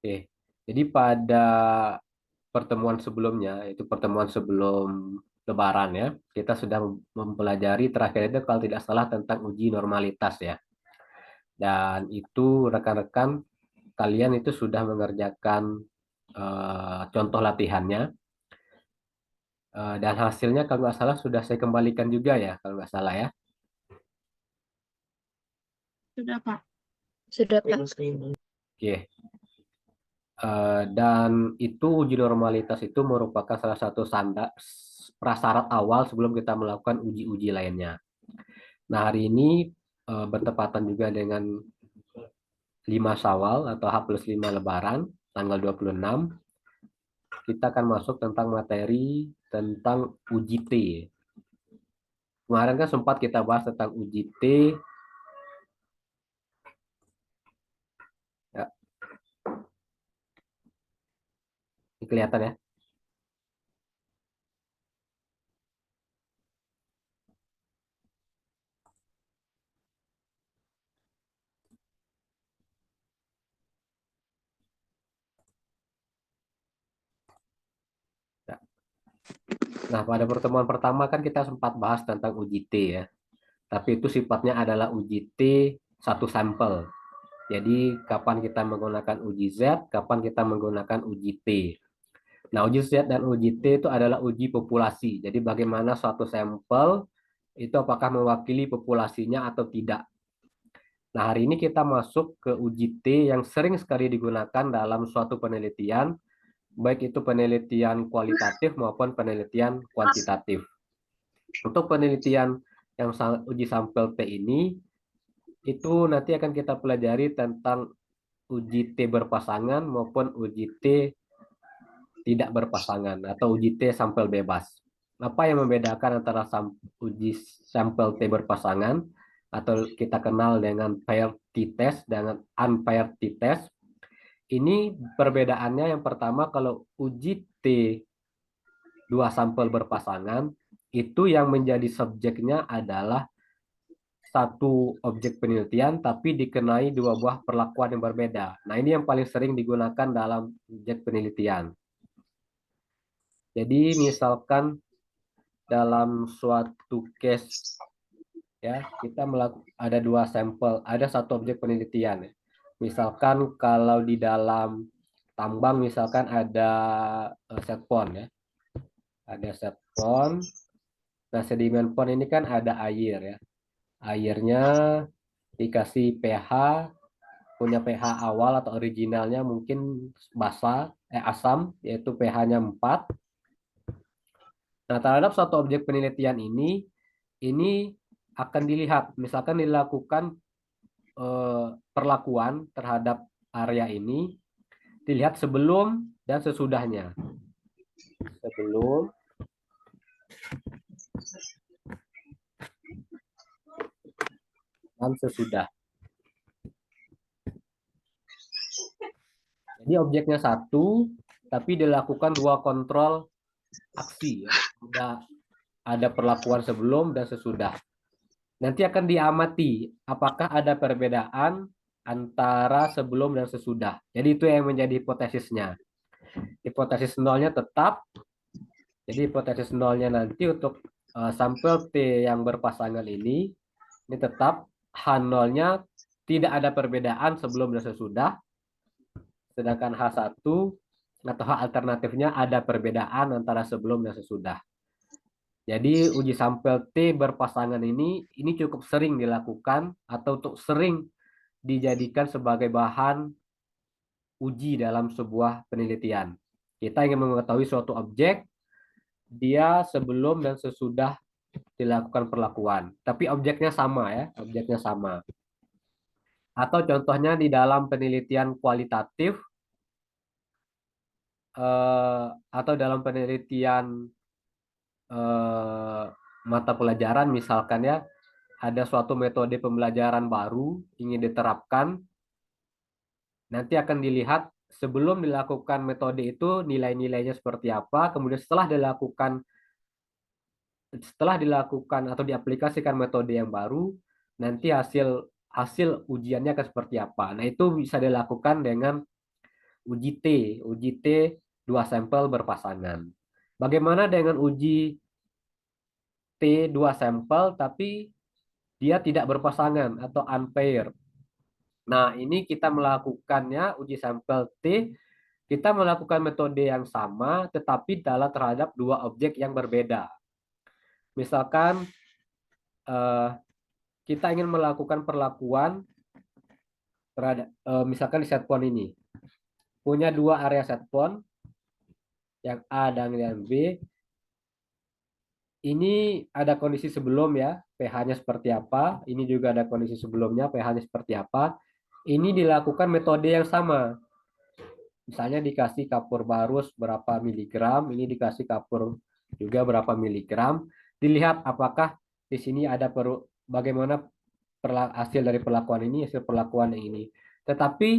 Oke. Jadi pada pertemuan sebelumnya, itu pertemuan sebelum Lebaran ya, kita sudah mempelajari terakhir itu kalau tidak salah tentang uji normalitas ya. Dan itu rekan-rekan kalian itu sudah mengerjakan contoh latihannya. Dan hasilnya kalau nggak salah sudah saya kembalikan juga ya, kalau nggak salah ya. Sudah, Pak. Sudah, Pak. Oke. Dan itu uji normalitas itu merupakan salah satu prasyarat awal sebelum kita melakukan uji-uji lainnya. Nah, hari ini bertepatan juga dengan 5 Syawal atau H+5 Lebaran, tanggal 26, kita akan masuk tentang materi tentang uji T. Kemarin kan sempat kita bahas tentang uji T. Ya, ini kelihatan ya. Ya. Nah, pada pertemuan pertama kan kita sempat bahas tentang uji T ya. Tapi itu sifatnya adalah uji T satu sampel. Jadi kapan kita menggunakan uji Z, kapan kita menggunakan uji T. Nah, uji Z dan uji T itu adalah uji populasi. Jadi bagaimana suatu sampel itu apakah mewakili populasinya atau tidak. Nah, hari ini kita masuk ke uji T yang sering sekali digunakan dalam suatu penelitian, baik itu penelitian kualitatif maupun penelitian kuantitatif. Untuk penelitian yang uji sampel T ini, itu nanti akan kita pelajari tentang uji T berpasangan maupun uji T tidak berpasangan atau uji T sampel bebas. Apa yang membedakan antara uji sampel T berpasangan atau kita kenal dengan paired t-test dengan unpaired t-test? Ini perbedaannya yang pertama kalau uji T dua sampel berpasangan itu yang menjadi subjeknya adalah satu objek penelitian tapi dikenai dua buah perlakuan yang berbeda. Nah, ini yang paling sering digunakan dalam objek penelitian. Jadi misalkan dalam suatu case ya, kita ada dua sampel, ada satu objek penelitian ya. Misalkan kalau di dalam tambang misalkan ada set pond ya. Ada set pond. Nah, sedimen pond ini kan ada air ya. Airnya dikasih pH, punya pH awal atau originalnya mungkin asam, yaitu pH-nya 4. Nah, terhadap satu objek penelitian ini akan dilihat, misalkan dilakukan perlakuan terhadap area ini, dilihat sebelum dan sesudahnya. Sebelum dan sesudah. Jadi objeknya satu, tapi dilakukan dua kontrol aksi. Ya. Ada perlakuan sebelum dan sesudah. Nanti akan diamati apakah ada perbedaan antara sebelum dan sesudah. Jadi itu yang menjadi hipotesisnya. Hipotesis nolnya tetap. Jadi hipotesis nolnya nanti untuk sampel T yang berpasangan ini tetap H0-nya tidak ada perbedaan sebelum dan sesudah. Sedangkan H1 atau H alternatifnya ada perbedaan antara sebelum dan sesudah. Jadi uji sampel T berpasangan ini cukup sering dilakukan atau untuk sering dijadikan sebagai bahan uji dalam sebuah penelitian. Kita ingin mengetahui suatu objek, dia sebelum dan sesudah dilakukan perlakuan. Tapi objeknya sama ya, objeknya sama. Atau contohnya di dalam penelitian kualitatif atau dalam penelitian eh, mata pelajaran misalkan ya ada suatu metode pembelajaran baru ingin diterapkan, nanti akan dilihat sebelum dilakukan metode itu nilai-nilainya seperti apa, kemudian setelah dilakukan atau diaplikasikan metode yang baru, nanti hasil hasil ujiannya akan seperti apa. Nah, itu bisa dilakukan dengan uji T. Uji T dua sampel berpasangan. Bagaimana dengan uji T dua sampel tapi dia tidak berpasangan atau unpaired? Nah, ini kita melakukannya uji sampel T, kita melakukan metode yang sama tetapi dalam terhadap dua objek yang berbeda. Misalkan eh, kita ingin melakukan perlakuan terhadap misalkan di set point ini punya dua area set point yang A dan yang B. Ini ada kondisi sebelum ya, pH-nya seperti apa. Ini juga ada kondisi sebelumnya, pH-nya seperti apa. Ini dilakukan metode yang sama. Misalnya dikasih kapur barus berapa miligram, ini dikasih kapur juga berapa miligram. Dilihat apakah di sini ada bagaimana hasil dari perlakuan ini, hasil perlakuan yang ini. Tetapi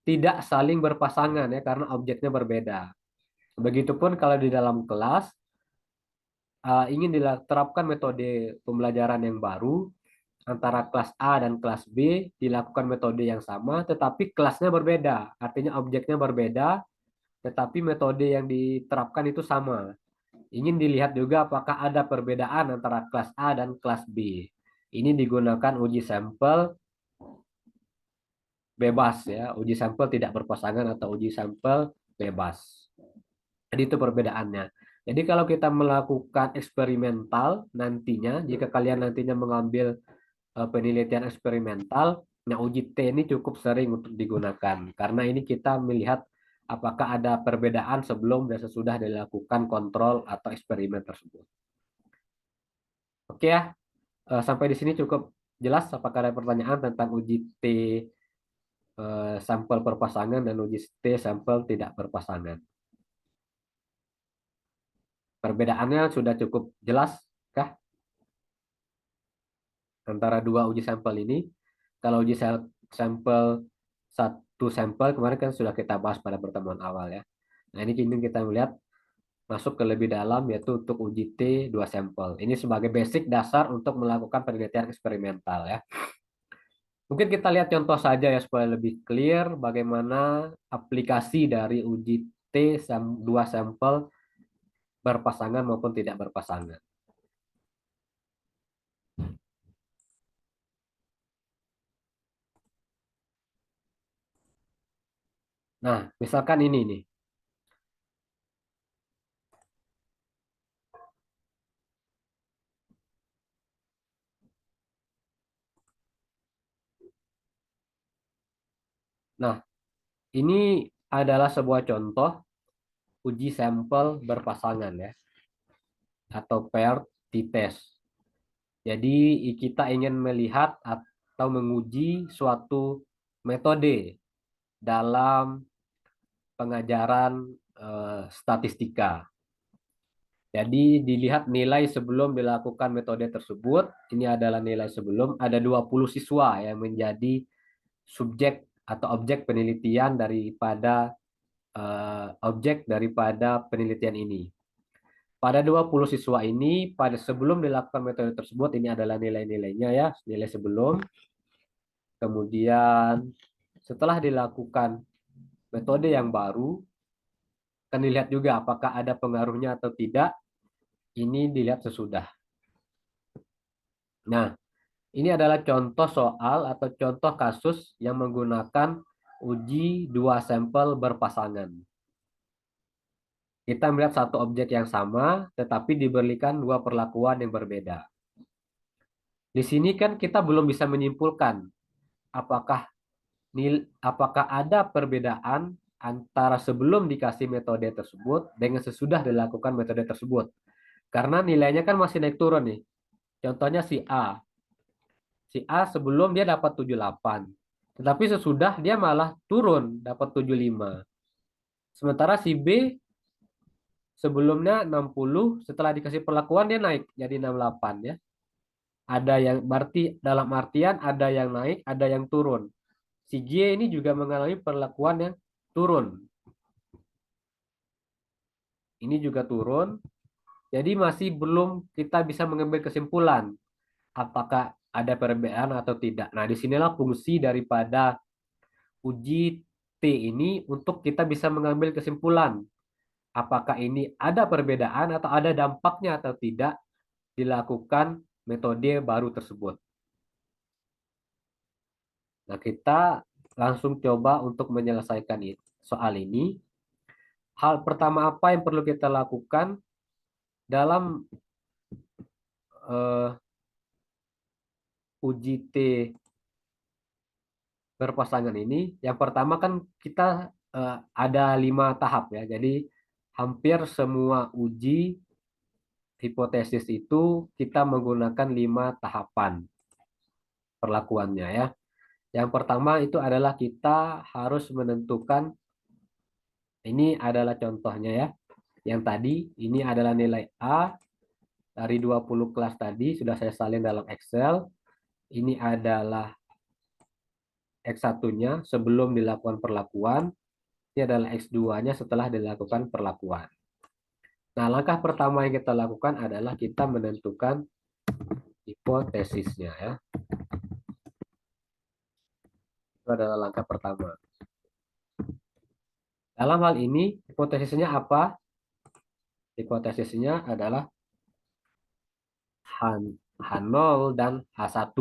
tidak saling berpasangan ya, karena objeknya berbeda. Begitupun kalau di dalam kelas, ingin diterapkan metode pembelajaran yang baru antara kelas A dan kelas B, dilakukan metode yang sama tetapi kelasnya berbeda, artinya objeknya berbeda tetapi metode yang diterapkan itu sama. Ingin dilihat juga apakah ada perbedaan antara kelas A dan kelas B. Ini digunakan uji sampel bebas ya, uji sampel tidak berpasangan atau uji sampel bebas. Jadi itu perbedaannya. Jadi kalau kita melakukan eksperimental nantinya, jika kalian nantinya mengambil penelitian eksperimental, nah uji T ini cukup sering untuk digunakan. Karena ini kita melihat apakah ada perbedaan sebelum dan sesudah dilakukan kontrol atau eksperimen tersebut. Oke ya, sampai di sini cukup jelas. Apakah ada pertanyaan tentang uji T sampel berpasangan dan uji T sampel tidak berpasangan? Perbedaannya sudah cukup jelas kah antara dua uji sampel ini? Kalau uji sampel satu sampel kemarin kan sudah kita bahas pada pertemuan awal ya. Nah, ini kini kita melihat masuk ke lebih dalam yaitu untuk uji T dua sampel. Ini sebagai basic dasar untuk melakukan penelitian eksperimental ya. Mungkin kita lihat contoh saja ya supaya lebih clear bagaimana aplikasi dari uji T dua sampel berpasangan maupun tidak berpasangan. Nah, misalkan ini nih. Nah, ini adalah sebuah contoh uji sampel berpasangan ya, atau paired t-test. Jadi kita ingin melihat atau menguji suatu metode dalam pengajaran statistika. Jadi dilihat nilai sebelum dilakukan metode tersebut. Ini adalah nilai sebelum. Ada 20 siswa yang menjadi subjek atau objek penelitian daripada objek daripada penelitian ini. Pada 20 siswa ini, pada sebelum dilakukan metode tersebut, ini adalah nilai-nilainya ya, nilai sebelum. Kemudian setelah dilakukan metode yang baru, akan dilihat juga apakah ada pengaruhnya atau tidak. Ini dilihat sesudah. Nah, ini adalah contoh soal atau contoh kasus yang menggunakan uji dua sampel berpasangan. Kita melihat satu objek yang sama, tetapi diberikan dua perlakuan yang berbeda. Di sini kan kita belum bisa menyimpulkan apakah apakah ada perbedaan antara sebelum dikasih metode tersebut dengan sesudah dilakukan metode tersebut. Karena nilainya kan masih naik turun nih. Contohnya si A. Si A sebelum dia dapat 78. Tetapi sesudah dia malah turun dapat 75. Sementara si B sebelumnya 60, setelah dikasih perlakuan dia naik jadi 68 ya. Ada yang berarti dalam artian ada yang naik, ada yang turun. Si G ini juga mengalami perlakuan yang turun. Ini juga turun. Jadi masih belum kita bisa mengambil kesimpulan apakah ada perbedaan atau tidak. Nah, disinilah fungsi daripada uji T ini untuk kita bisa mengambil kesimpulan apakah ini ada perbedaan atau ada dampaknya atau tidak dilakukan metode baru tersebut. Nah, kita langsung coba untuk menyelesaikan soal ini. Hal pertama apa yang perlu kita lakukan dalam uji T berpasangan ini? Yang pertama kan kita ada 5 tahap ya. Jadi hampir semua uji hipotesis itu kita menggunakan 5 tahapan perlakuannya ya. Yang pertama itu adalah kita harus menentukan, ini adalah contohnya ya. Yang tadi ini adalah nilai A dari 20 kelas tadi sudah saya salin dalam Excel. Ini adalah X1-nya sebelum dilakukan perlakuan. Ini adalah X2-nya setelah dilakukan perlakuan. Nah, langkah pertama yang kita lakukan adalah kita menentukan hipotesisnya ya. Itu adalah langkah pertama. Dalam hal ini, hipotesisnya apa? Hipotesisnya adalah H0 dan H1.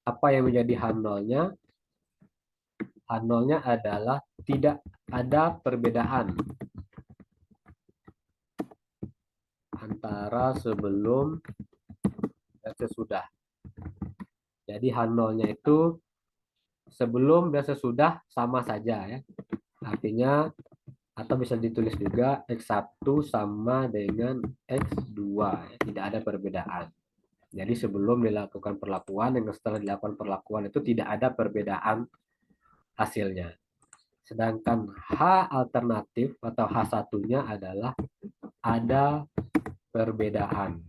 Apa yang menjadi H0-nya? H0-nya adalah tidak ada perbedaan antara sebelum dan sesudah. Jadi H0-nya itu sebelum dan sesudah sama saja ya. Artinya atau bisa ditulis juga X1 sama dengan X2 ya. Tidak ada perbedaan. Jadi sebelum dilakukan perlakuan dan setelah dilakukan perlakuan itu tidak ada perbedaan hasilnya. Sedangkan H alternatif atau H1-nya adalah ada perbedaan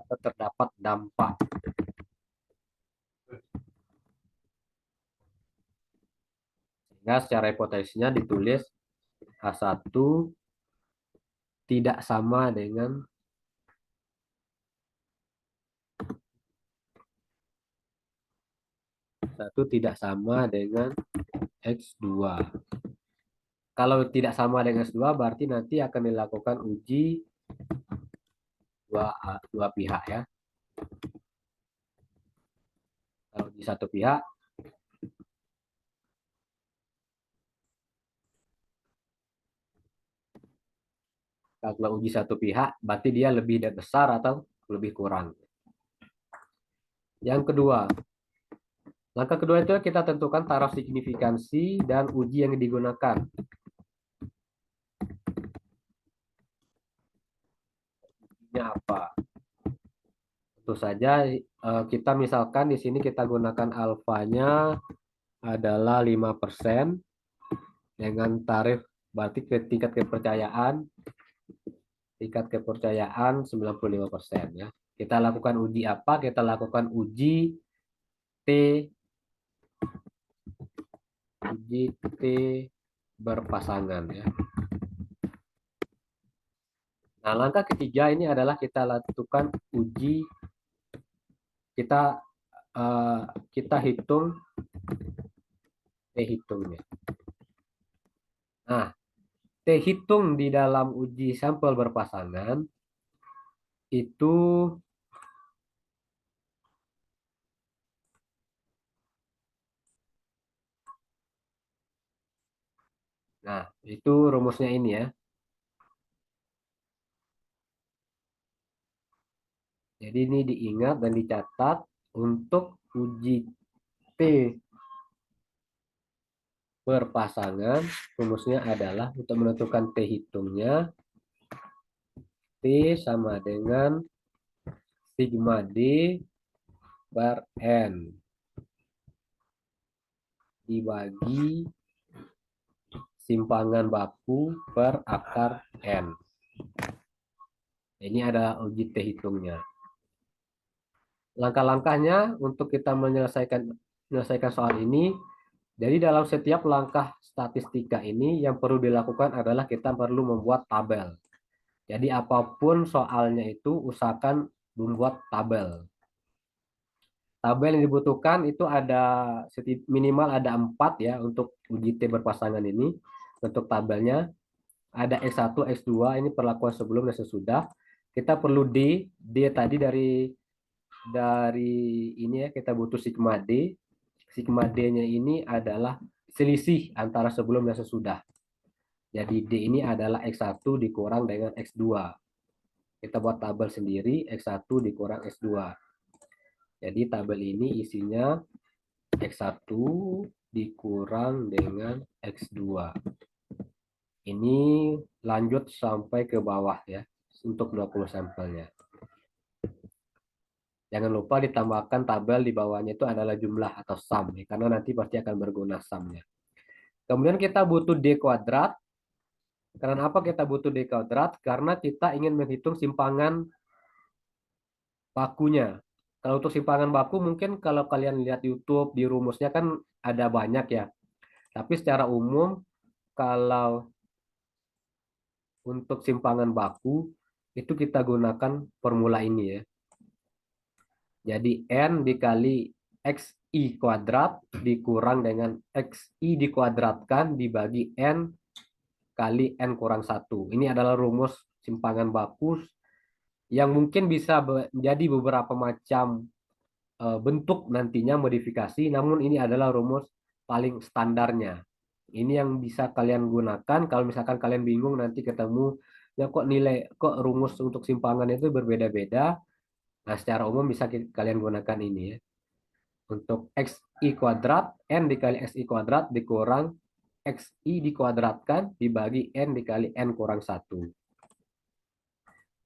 atau terdapat dampak. Sehingga secara hipotesisnya ditulis H1 tidak sama dengan X2. Kalau tidak sama dengan X2 berarti nanti akan dilakukan uji dua pihak ya. Kalau uji satu pihak kalau uji satu pihak berarti dia lebih besar atau lebih kurang. Yang kedua, langkah kedua itu kita tentukan taraf signifikansi dan uji yang digunakan. Ujinya apa? Tentu saja kita misalkan di sini kita gunakan alfanya adalah 5% dengan tarif berarti tingkat kepercayaan 95% ya. Kita lakukan uji apa? Kita lakukan uji T berpasangan ya. Nah, langkah ketiga ini adalah kita lakukan uji kita hitung T hitungnya. Nah, T hitung di dalam uji sampel berpasangan itu rumusnya ini ya. Jadi ini diingat dan dicatat untuk uji T berpasangan, rumusnya adalah untuk menentukan T hitungnya, T sama dengan sigma D bar N dibagi simpangan baku per akar N. Ini adalah uji T hitungnya. Langkah-langkahnya untuk kita menyelesaikan soal ini, jadi dalam setiap langkah statistika ini yang perlu dilakukan adalah kita perlu membuat tabel. Jadi apapun soalnya itu usahakan membuat tabel. tabel yang dibutuhkan itu ada minimal ada 4 ya untuk uji T berpasangan ini. Untuk tabelnya ada X1, X2, ini perlakuan sebelum dan sesudah. Kita perlu D tadi dari ini ya, kita butuh sigma D. Sigma D-nya ini adalah selisih antara sebelum dan sesudah. Jadi D ini adalah X1 dikurang dengan X2. Kita buat tabel sendiri, X1 dikurang X2. Jadi tabel ini isinya X1 dikurang dengan X2. Ini lanjut sampai ke bawah ya, untuk 20 sampelnya. Jangan lupa ditambahkan tabel di bawahnya itu adalah jumlah atau sum, ya, karena nanti pasti akan berguna sumnya. Kemudian kita butuh D kuadrat. Karena apa kita butuh D kuadrat? Karena kita ingin menghitung simpangan bakunya. Kalau untuk simpangan baku mungkin kalau kalian lihat YouTube di rumusnya kan ada banyak ya. Tapi secara umum kalau untuk simpangan baku itu kita gunakan formula ini ya. Jadi N dikali XI kuadrat dikurang dengan XI dikuadratkan dibagi N kali N kurang 1. Ini adalah rumus simpangan baku yang mungkin bisa menjadi beberapa macam bentuk nantinya modifikasi, namun ini adalah rumus paling standarnya. Ini yang bisa kalian gunakan kalau misalkan kalian bingung nanti ketemu ya kok rumus untuk simpangan itu berbeda-beda. Nah, secara umum bisa kalian gunakan ini ya. Untuk XI kuadrat, N dikali XI kuadrat dikurang XI dikuadratkan dibagi N dikali N kurang 1.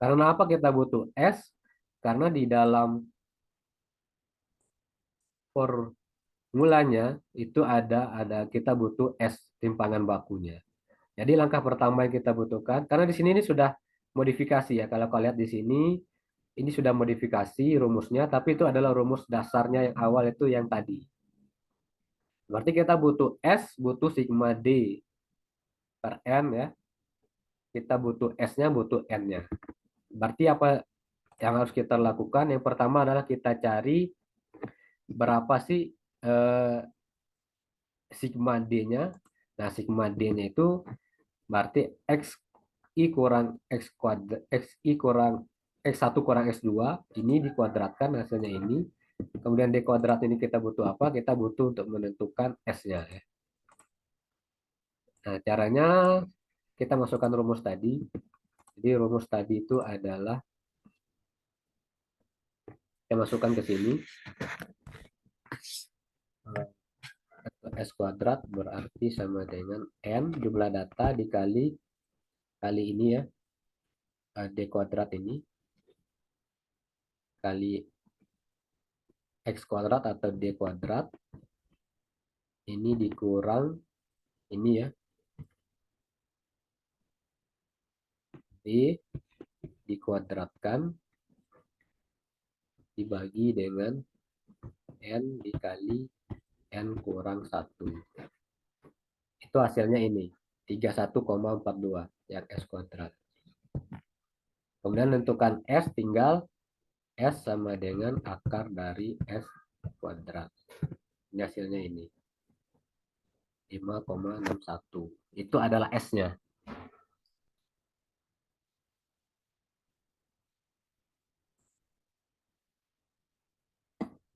Karena apa kita butuh S? Karena di dalam formulanya itu ada kita butuh S timpangan bakunya. Jadi langkah pertama yang kita butuhkan, karena di sini ini sudah modifikasi ya. Kalau kalian lihat di sini, ini sudah modifikasi rumusnya, tapi itu adalah rumus dasarnya yang awal itu yang tadi. Berarti kita butuh S, butuh sigma D per N ya. Kita butuh S-nya, butuh N-nya. Berarti apa yang harus kita lakukan? Yang pertama adalah kita cari berapa sih sigma D-nya. Nah, sigma D-nya itu berarti XI kurang X kuadrat, XI kurang X1 kurang X2, ini dikuadratkan hasilnya ini. Kemudian D kuadrat ini kita butuh apa? Kita butuh untuk menentukan S-nya. Ya. Nah, caranya kita masukkan rumus tadi. Jadi rumus tadi itu adalah kita masukkan ke sini. S kuadrat berarti sama dengan N jumlah data dikali ini ya. D kuadrat ini kali X kuadrat atau D kuadrat ini dikurang ini ya. D dikuadratkan dibagi dengan N dikali N kurang 1. Itu hasilnya ini 31,42 yang S kuadrat. Kemudian tentukan S, tinggal S sama dengan akar dari S kuadrat. Ini hasilnya ini 5,61. Itu adalah S-nya.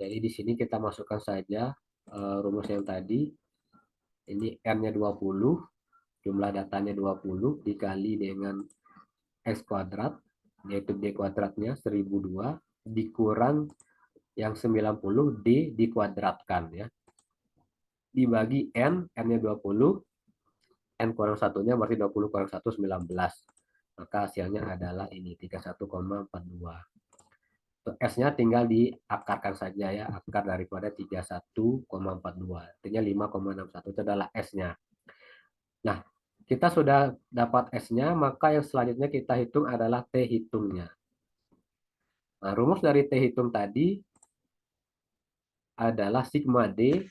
Jadi di sini kita masukkan saja rumus yang tadi. Ini N-nya 20, jumlah datanya 20 dikali dengan X kuadrat, yaitu D kuadratnya 1002, dikurang yang 90 D dikuadratkan ya. Dibagi N, N-nya 20, N kurang satunya berarti 20 kurang 1, 19. Maka hasilnya adalah ini 31,42. S-nya tinggal diakarkan saja ya, akar daripada 31,42. Artinya 5,61 itu adalah S-nya. Nah, kita sudah dapat S-nya, maka yang selanjutnya kita hitung adalah T hitungnya. Nah, rumus dari T hitung tadi adalah sigma D.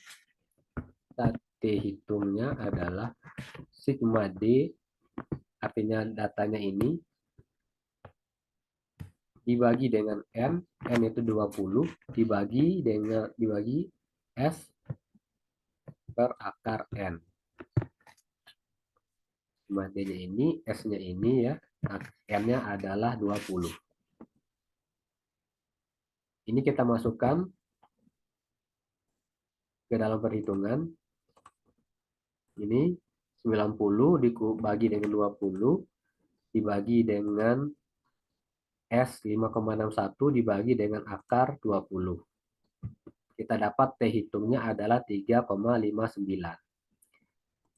T hitungnya adalah sigma D, artinya datanya ini, dibagi dengan N itu 20, dibagi S per akar N. D-nya ini, S-nya ini ya, N-nya adalah 20. Ini kita masukkan ke dalam perhitungan. Ini 90 dibagi dengan 20, dibagi dengan S 5,61 dibagi dengan akar 20. Kita dapat T hitungnya adalah 3,59.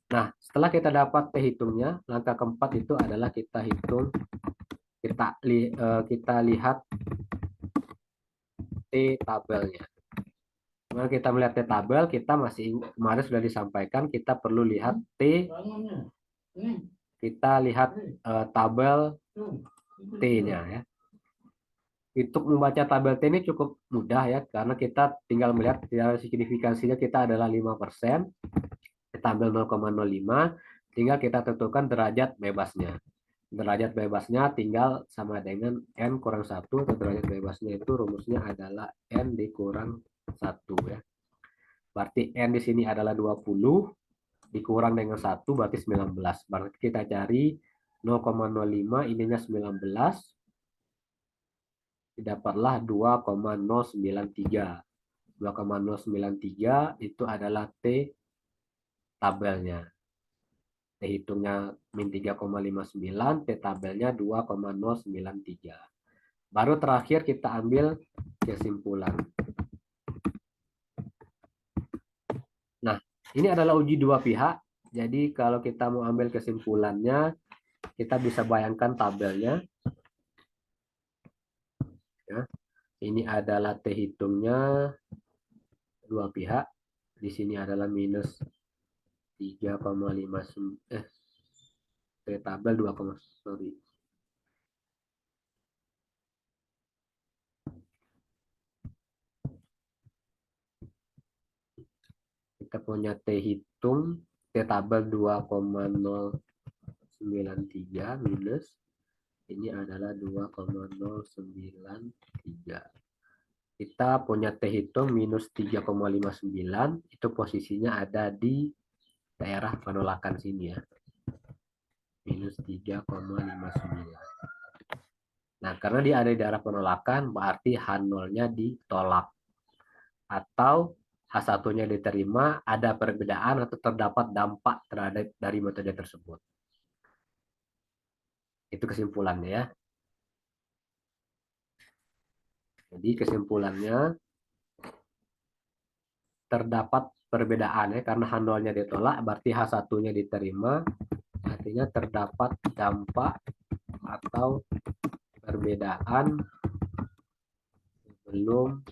Nah, setelah kita dapat T hitungnya, langkah keempat itu adalah kita hitung, kita lihat T tabelnya. Kalau kita melihat T tabel, kita masih kemarin sudah disampaikan, kita perlu lihat T, kita lihat tabel T-nya ya. Untuk membaca tabel T ini cukup mudah ya, karena kita tinggal melihat signifikansinya kita adalah 5%, tabel 0,05, tinggal kita tentukan derajat bebasnya. Derajat bebasnya tinggal sama dengan N kurang 1, atau derajat bebasnya itu rumusnya adalah N dikurang 1 ya. Berarti N di sini adalah 20, dikurang dengan 1 berarti 19. Berarti kita cari 0,05, ininya 19, dapatlah 2,093. 2,093 itu adalah T tabelnya. T hitungnya min 3,59, T tabelnya 2,093. Baru terakhir kita ambil kesimpulan. Nah, ini adalah uji dua pihak. Jadi kalau kita mau ambil kesimpulannya, kita bisa bayangkan tabelnya. Ya, ini adalah T hitungnya dua pihak. Di sini adalah minus 3,59. T tabel 2, sorry. Kita punya T hitung, T tabel 2,093 minus, ini adalah 2,093. Kita punya T hitung minus 3,59, itu posisinya ada di daerah penolakan sini ya. Minus 3,59. Nah, karena dia ada di daerah penolakan, berarti H0-nya ditolak. Atau H1-nya diterima, ada perbedaan atau terdapat dampak terhadap dari metode tersebut. Itu kesimpulannya ya. Jadi kesimpulannya terdapat perbedaan ya, karena H0-nya ditolak, berarti H1-nya diterima, artinya terdapat dampak atau perbedaan sebelum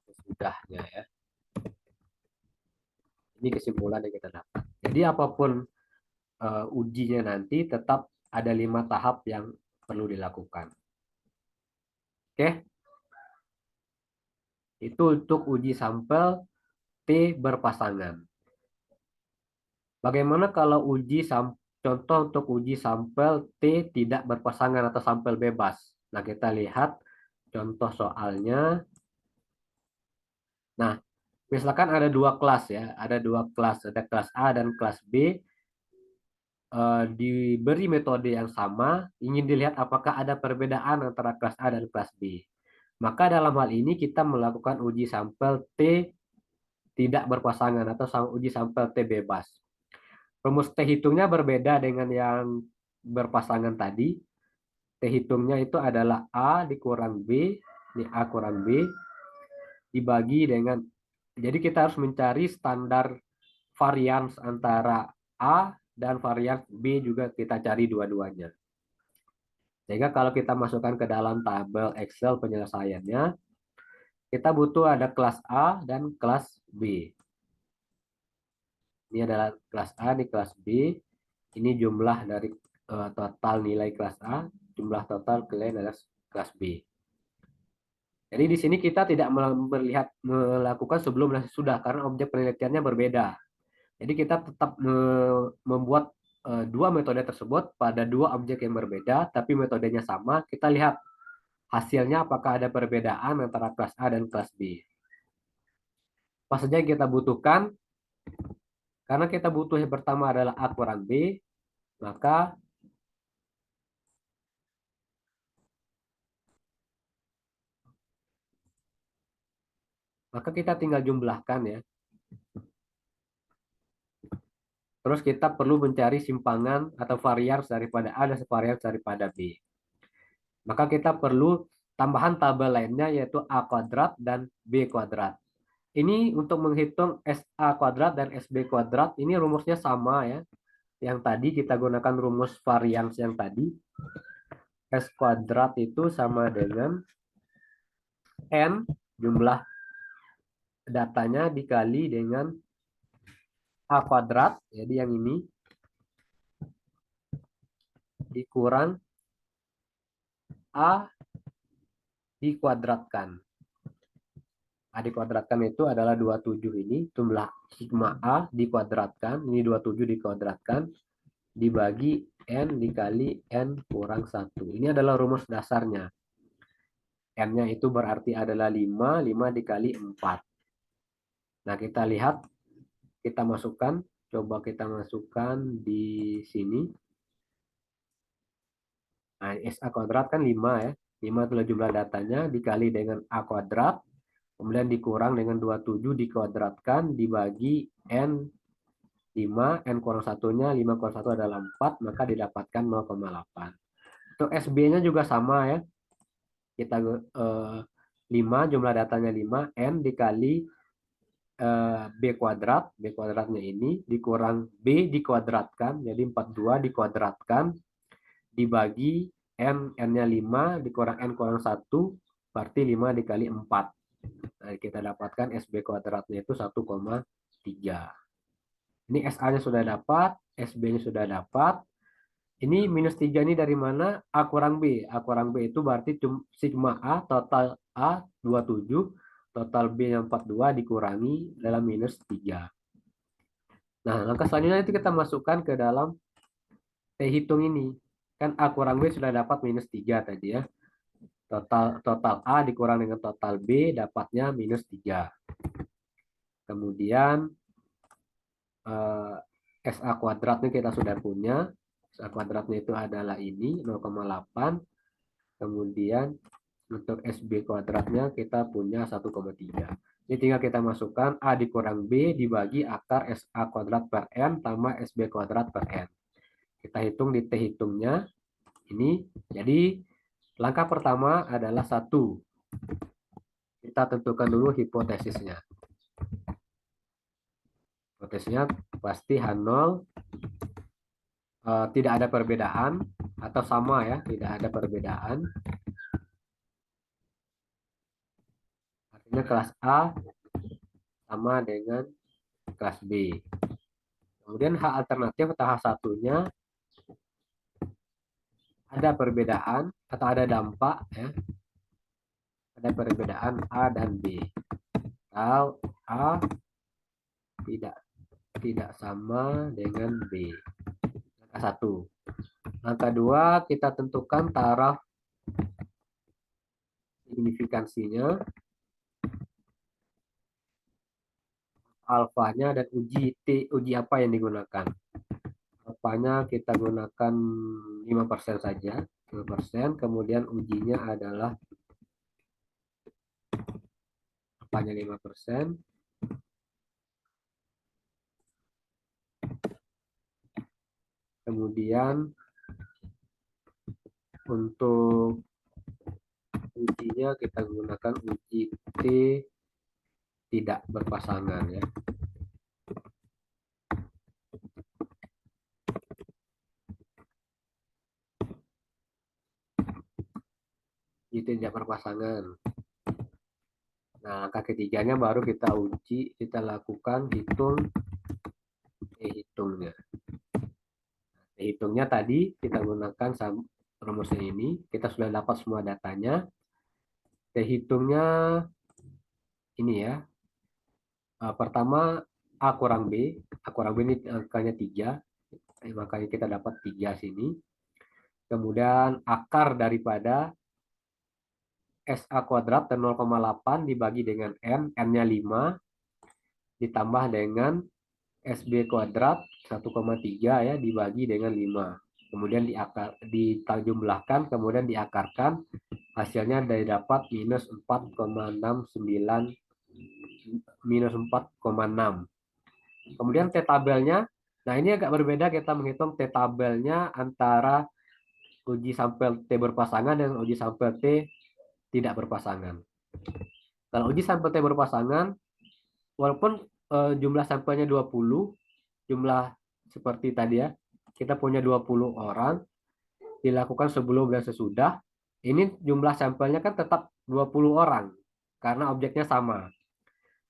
sesudahnya ya. Ini kesimpulan yang kita dapat. Jadi apapun ujinya nanti tetap ada 5 tahap yang perlu dilakukan. Oke. Itu untuk uji sampel T berpasangan. Bagaimana kalau contoh untuk uji sampel T tidak berpasangan atau sampel bebas? Nah, kita lihat contoh soalnya. Nah, misalkan ada dua kelas ya, ada kelas A dan kelas B. Diberi metode yang sama, ingin dilihat apakah ada perbedaan antara kelas A dan kelas B. Maka dalam hal ini kita melakukan uji sampel T tidak berpasangan atau uji sampel T bebas. Rumus T hitungnya berbeda dengan yang berpasangan tadi. T hitungnya itu adalah A dikurang B, ini A kurang B, dibagi dengan, jadi kita harus mencari standar varians antara A dan varian B juga kita cari dua-duanya. Sehingga kalau kita masukkan ke dalam tabel Excel penyelesaiannya, kita butuh ada kelas A dan kelas B. Ini adalah kelas A, ini kelas B. Ini jumlah dari total nilai kelas A, jumlah total nilai adalah kelas B. Jadi di sini kita tidak melakukan sebelum dan sesudah karena objek penelitiannya berbeda. Jadi kita tetap membuat dua metode tersebut pada dua objek yang berbeda, tapi metodenya sama, kita lihat hasilnya apakah ada perbedaan antara kelas A dan kelas B. Apa saja yang kita butuhkan? Karena kita butuh yang pertama adalah A kurang B, maka kita tinggal jumlahkan ya. Terus kita perlu mencari simpangan atau varians daripada A dan varians daripada B. Maka kita perlu tambahan tabel lainnya yaitu A kuadrat dan B kuadrat. Ini untuk menghitung SA kuadrat dan SB kuadrat, ini rumusnya sama ya. Yang tadi kita gunakan rumus varians yang tadi. S kuadrat itu sama dengan N jumlah datanya dikali dengan A kuadrat, jadi yang ini, dikurang A dikuadratkan. A dikuadratkan itu adalah 27 ini, jumlah sigma A dikuadratkan, ini 27 dikuadratkan, dibagi N dikali N kurang 1. Ini adalah rumus dasarnya. N-nya itu berarti adalah 5, 5 dikali 4. Nah, kita lihat, kita masukkan, coba kita masukkan di sini. Nah, SA kuadrat kan 5 ya. 5 adalah jumlah datanya dikali dengan A kuadrat. Kemudian dikurang dengan 27 dikuadratkan dibagi N 5. N kurang satunya 5 kurang 1 adalah 4. Maka didapatkan 0,8. Untuk SB-nya juga sama ya. Kita 5 jumlah datanya 5. N dikali B kuadrat. B kuadratnya ini dikurang B dikuadratkan. Jadi 42 dikuadratkan dibagi N-nya 5 dikurang N kurang 1, berarti 5 dikali 4. Nah, kita dapatkan SB kuadratnya itu 1,3. Ini SA-nya sudah dapat, SB-nya sudah dapat. Ini minus 3 ini dari mana? A kurang B. A kurang B itu berarti sigma A, total A 27, total B yang 42 dikurangi dalam minus 3. Nah, langkah selanjutnya itu kita masukkan ke dalam T hitung ini. Kan A kurang B sudah dapat minus 3 tadi ya. Total A dikurang dengan total B dapatnya minus 3. Kemudian SA kuadratnya kita sudah punya. SA kuadratnya itu adalah ini 0,8. Kemudian untuk SB kuadratnya kita punya 1,3. Ini tinggal kita masukkan A dikurang B dibagi akar SA kuadrat per N tambah SB kuadrat per N. Kita hitung di T hitungnya. Ini jadi langkah pertama adalah 1. Kita tentukan dulu hipotesisnya. Hipotesisnya pasti H0 tidak ada perbedaan atau sama ya, tidak ada perbedaan. Artinya kelas A sama dengan kelas B. Kemudian H alternatif atau H1-nya ada perbedaan atau ada dampak ya. Ada perbedaan A dan B. Atau A tidak sama dengan B. Langkah 1. Langkah 2 kita tentukan taraf signifikansinya, alfanya dan uji apa yang digunakan. Alfanya kita gunakan 5% saja, 5%. Kemudian ujinya adalah alfanya 5%. Kemudian untuk ujinya kita gunakan uji T tidak berpasangan ya. Uji T tidak berpasangan. Nah, angka ketiganya baru kita uji, kita lakukan hitungnya. Hitungnya tadi kita gunakan rumusnya ini, kita sudah dapat semua datanya. Hitungnya ini ya. Pertama A kurang B ini angkanya 3. Makanya kita dapat 3 sini. Kemudian akar daripada SA kuadrat dan 0,8 dibagi dengan N-nya 5, ditambah dengan SB kuadrat 1,3 ya, dibagi dengan 5. Kemudian dijumlahkan, kemudian diakarkan, hasilnya dapat minus 4,69, minus 4,6. Kemudian T tabelnya, nah ini agak berbeda kita menghitung T tabelnya antara uji sampel T berpasangan dan uji sampel T tidak berpasangan. Kalau uji sampel T berpasangan, walaupun jumlah sampelnya 20, jumlah seperti tadi ya, kita punya 20 orang, dilakukan sebelum dan sesudah, ini jumlah sampelnya kan tetap 20 orang, karena objeknya sama.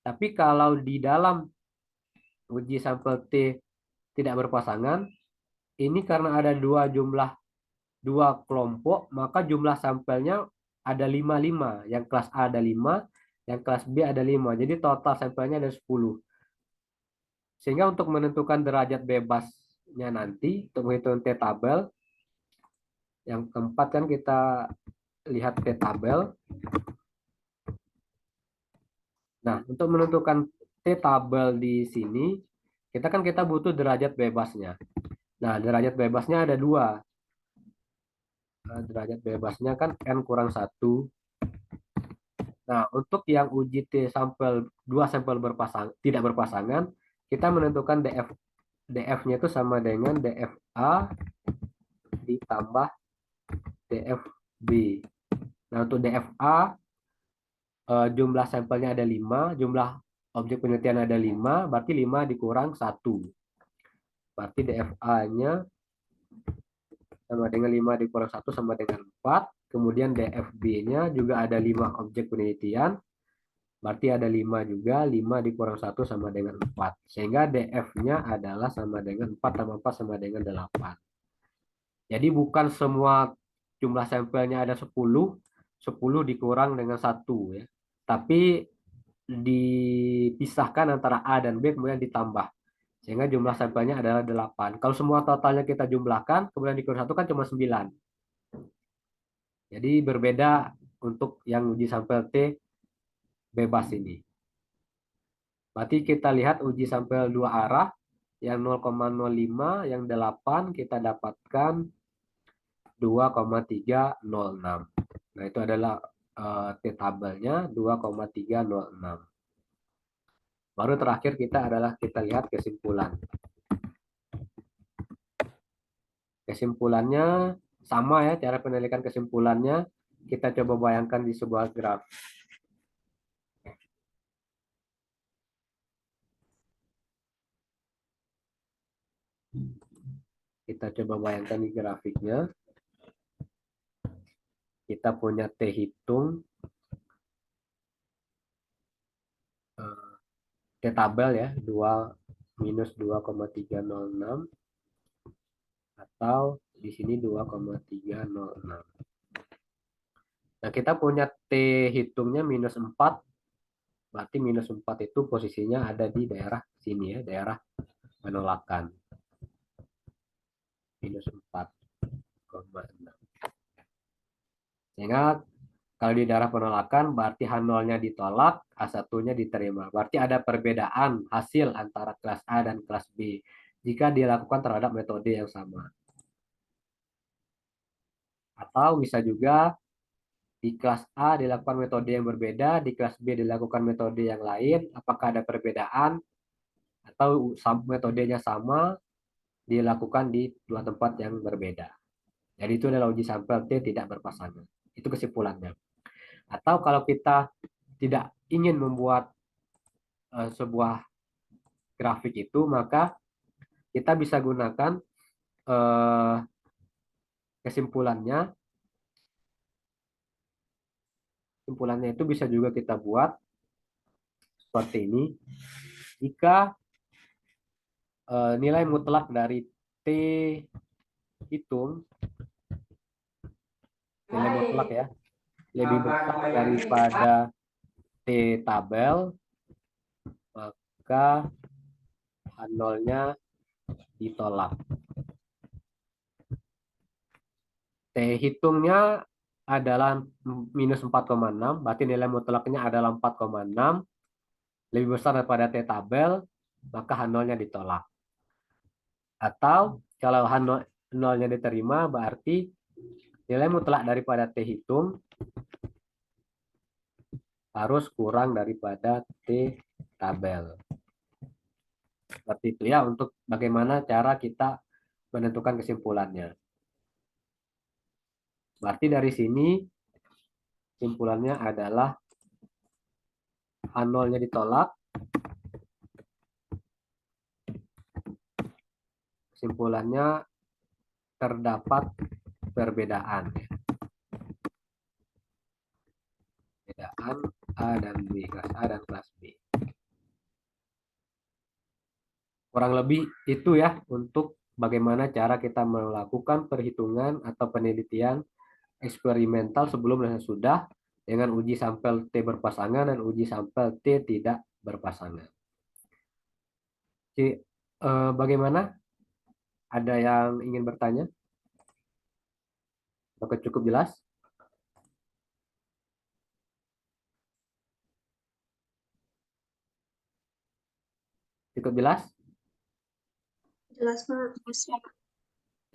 Tapi kalau di dalam uji sampel T tidak berpasangan, ini karena ada dua kelompok, maka jumlah sampelnya ada 5 yang kelas A ada 5, yang kelas B ada 5. Jadi total sampelnya ada 10. Sehingga untuk menentukan derajat bebasnya nanti, untuk menghitung T tabel, yang keempat kan kita lihat T tabel. Nah, untuk menentukan T tabel di sini, kita butuh derajat bebasnya. Nah, derajat bebasnya ada 2. Derajat bebasnya kan N kurang 1. Nah, untuk yang uji T sampel 2 sampel tidak berpasangan, kita menentukan DF-nya itu sama dengan DFA ditambah DFB. Nah, untuk DFA jumlah sampelnya ada 5, jumlah objek penelitian ada 5, berarti 5 dikurang 1. Berarti DFA-nya sama dengan 5 dikurang 1 sama dengan 4. Kemudian DFB-nya juga ada 5 objek penelitian, berarti ada 5 juga, 5 dikurang 1 sama dengan 4. Sehingga DF-nya adalah sama dengan 4 tambah 4 sama dengan 8. Jadi bukan semua jumlah sampelnya ada 10, 10 dikurang dengan 1 ya. Tapi dipisahkan antara A dan B kemudian ditambah. Sehingga jumlah sampelnya adalah 8. Kalau semua totalnya kita jumlahkan, kemudian dikurang 1 kan cuma 9. Jadi berbeda untuk yang uji sampel T bebas ini. Berarti kita lihat uji sampel 2 arah, yang 0,05, yang 8 kita dapatkan 2,306. Nah, itu adalah T tabelnya 2,306. Baru terakhir kita lihat kesimpulan. Kesimpulannya sama ya, cara penelitian kesimpulannya kita coba bayangkan di sebuah graf. Kita coba bayangkan di grafiknya. Kita punya T hitung, T tabel ya, 2 minus 2,306, atau di sini 2,306. Nah, kita punya T hitungnya minus 4, berarti minus 4 itu posisinya ada di daerah sini ya, daerah penolakan. Minus 4,6. Sehingga kalau di daerah penolakan berarti H0-nya ditolak, H1-nya diterima. Berarti ada perbedaan hasil antara kelas A dan kelas B jika dilakukan terhadap metode yang sama. Atau bisa juga di kelas A dilakukan metode yang berbeda, di kelas B dilakukan metode yang lain, apakah ada perbedaan atau metodenya sama dilakukan di dua tempat yang berbeda. Jadi itu adalah uji sampel T tidak berpasangan. Itu kesimpulannya. Atau kalau kita tidak ingin membuat sebuah grafik itu, maka kita bisa gunakan kesimpulannya. Kesimpulannya itu bisa juga kita buat seperti ini. Jika nilai mutlak dari T hitung, nilai mutlak ya, lebih besar daripada T tabel, maka H0-nya ditolak. T hitungnya adalah minus 4,6, berarti nilai mutlaknya adalah 4,6, lebih besar daripada T tabel, maka H0-nya ditolak. Atau kalau H0-nya diterima, berarti nilai mutlak daripada T hitung harus kurang daripada T tabel. Seperti itu ya, untuk bagaimana cara kita menentukan kesimpulannya. Berarti dari sini kesimpulannya adalah H0-nya ditolak. Kesimpulannya terdapat perbedaan. Perbedaan A dan B, kelas A dan kelas B. Kurang lebih itu ya untuk bagaimana cara kita melakukan perhitungan atau penelitian eksperimental sebelum dan sesudah dengan uji sampel T berpasangan dan uji sampel T tidak berpasangan. Jadi, bagaimana? Ada yang ingin bertanya? Apakah cukup jelas? Cukup jelas? Jelas, Pak.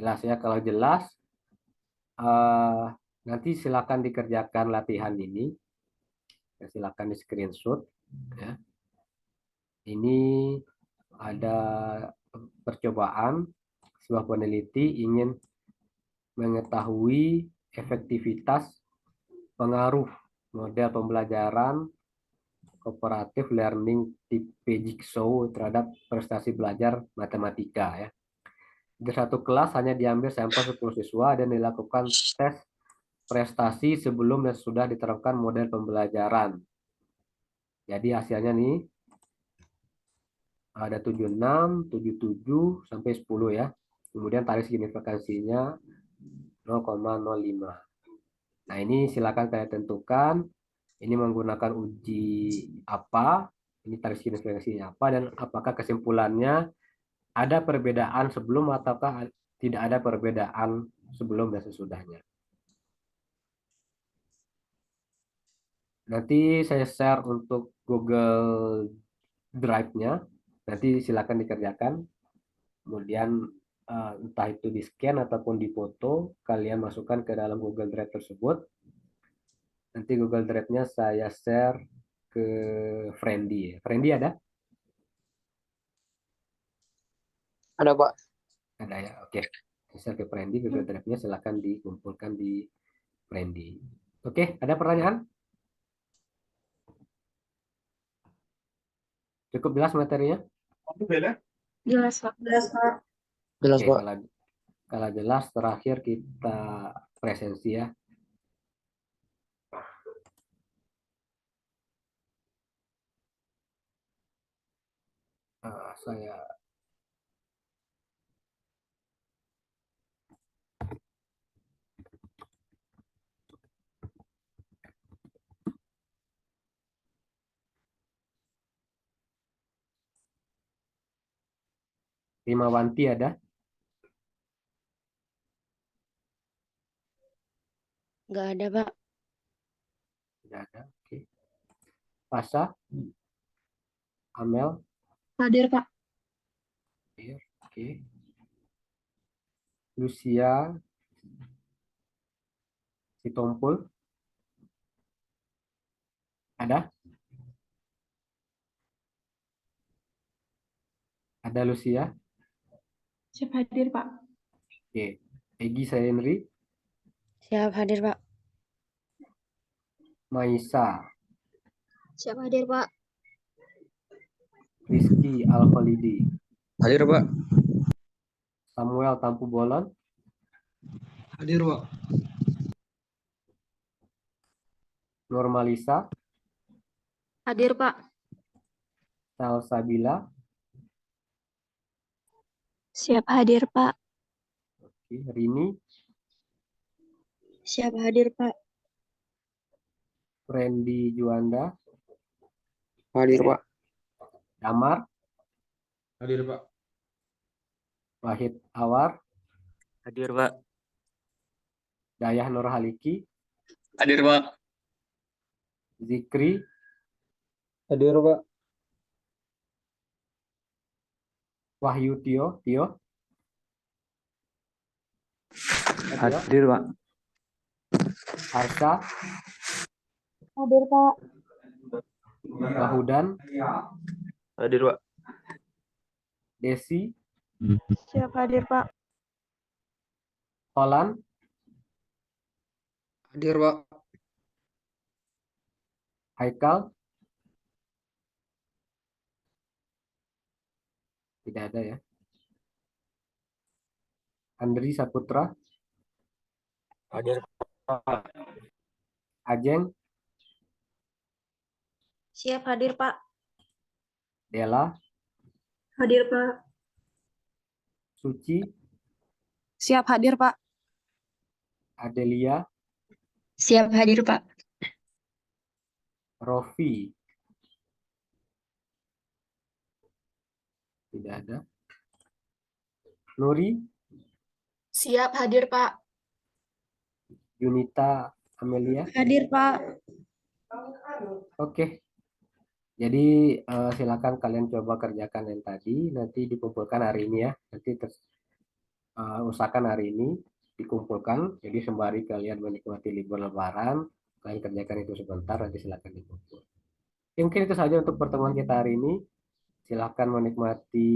Jelas ya. Kalau jelas, nanti silakan dikerjakan latihan ini. Silakan di screenshot. Ya. Ini ada percobaan sebuah peneliti ingin mengetahui efektivitas pengaruh model pembelajaran kooperatif learning tipe Jigsaw terhadap prestasi belajar matematika ya. Di satu kelas hanya diambil sampel 10 siswa dan dilakukan tes prestasi sebelum dan sudah diterapkan model pembelajaran. Jadi hasilnya nih ada 76, 77 sampai 10 ya. Kemudian tarif signifikansinya 0,05. Nah, ini silakan saya tentukan ini menggunakan uji apa, ini tarif signifikansinya apa, dan apakah kesimpulannya ada perbedaan sebelum ataukah tidak ada perbedaan sebelum dan sesudahnya. Nanti saya share untuk Google Drive-nya, nanti silakan dikerjakan. Kemudian entah itu di scan ataupun di foto, kalian masukkan ke dalam Google Drive tersebut. Nanti Google Drive-nya saya share ke Friendly. Friendly ada? Ada, Pak. Ada ya, oke. Share ke Friendly, Google Drive-nya silakan dikumpulkan di Friendly. Oke, ada pertanyaan? Cukup jelas materinya? Jelas, Pak. Jelas, Pak. Jelas, Oke, Pak. kalau jelas terakhir kita presensi ya. Saya Rimawanti ada? Nggak ada, Pak. Tidak ada. Oke. Pasha, Amel, Hadir, Pak. oke. Lucia, Sitompul, ada? Ada Lucia? Siap hadir, Pak. Oke. Egi Sayenri, Siap hadir, Pak. Maisa, Siap hadir, Pak. Rizky Al-Khalidi, Hadir, Pak. Samuel Tampu Bolon, Hadir, Pak. Normalisa, Hadir, Pak. Salsabila, Siap hadir, Pak. Rini, Siap hadir, Pak. Randy Juanda, Hadir, Pak. Damar, Hadir, Pak. Wahid Awar, Hadir, Pak. Dayah Nurhaliki, Hadir, Pak. Zikri, Hadir, Pak. Wahyu Tio, Hadir, Pak. Arsha, Hadir, Pak. Wahudan, Hadir, Pak. Desi, Siap hadir, Pak. Holland, Hadir, Pak. Haikal, tidak ada ya. Andri Saputra, Hadir, Pak. Ajeng, Siap hadir, Pak. Dela, Hadir, Pak. Suci, Siap hadir, Pak. Adelia, Siap hadir, Pak. Rofi, tidak ada. Nuri, Siap hadir, Pak. Yunita, Amelia. Hadir, Pak. Oke. Jadi silakan kalian coba kerjakan yang tadi, nanti dikumpulkan hari ini ya. Nanti usahakan hari ini dikumpulkan. Jadi sembari kalian menikmati libur Lebaran, kalian kerjakan itu sebentar, nanti silakan dikumpul. Ya, mungkin itu saja untuk pertemuan kita hari ini. Silakan menikmati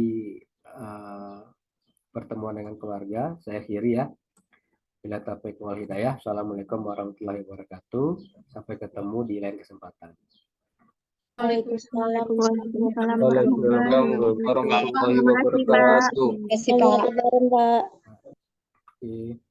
pertemuan dengan keluarga. Saya akhiri ya. Bila taufiq wal hidayah. Assalamualaikum warahmatullahi wabarakatuh. Sampai ketemu di lain kesempatan. Waalaikumsalam Waalaikumsalam warahmatullahi wabarakatuh. Terima kasih, Pak. Selamat Lebaran, Pak. Oke.